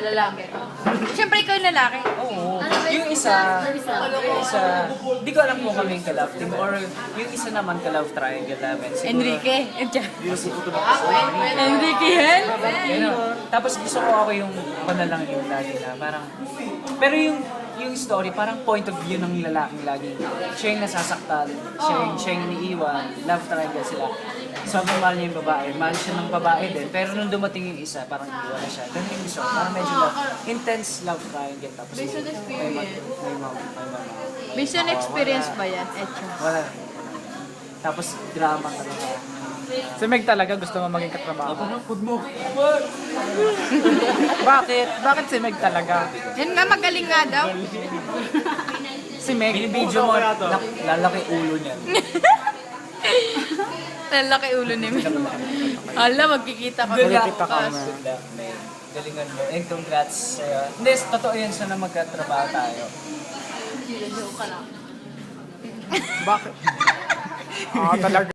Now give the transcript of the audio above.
lalaki. Siyempre ikaw yung lalaki. Oo. Yung isa, di ko alam kung kami yung ka-love team or yung isa naman ka-love triangle namin. Siguro, Enrique. Gusto ko tumakasal. Enrique yan? Tapos gusto ko ako yung panalang yung lagi na parang, pero yung story, parang point of view ng lalaking lagi. Siya yung nasasaktan, siya yung iniiwan, love triangle sila. Sobrang mahal niya yung babae, mahal siya ng babae din. Pero nung dumating yung isa, parang iiwan na siya. Ganun yung gusto ko, parang medyo intense love triangle. Tapos Based on experience. may mama. Based on experience ba yan, Echo? Wala. Tapos drama talaga. Si Meg talaga gusto mo maging katrabaho. Huwag mo. Bakit? Bakit si Meg talaga? Yan nga, magaling nga daw. Si Meg, Binibidyo mo, lalaki ulo niyan. Lalaki ulo ni Mel. Hala, magkikita ka. Good luck. Kita ka na. Good luck, man. Galingan mo. And congrats sa'yo. Hindi, totoo yan. Sana magkatrabaho tayo. bakit? Ah, talaga.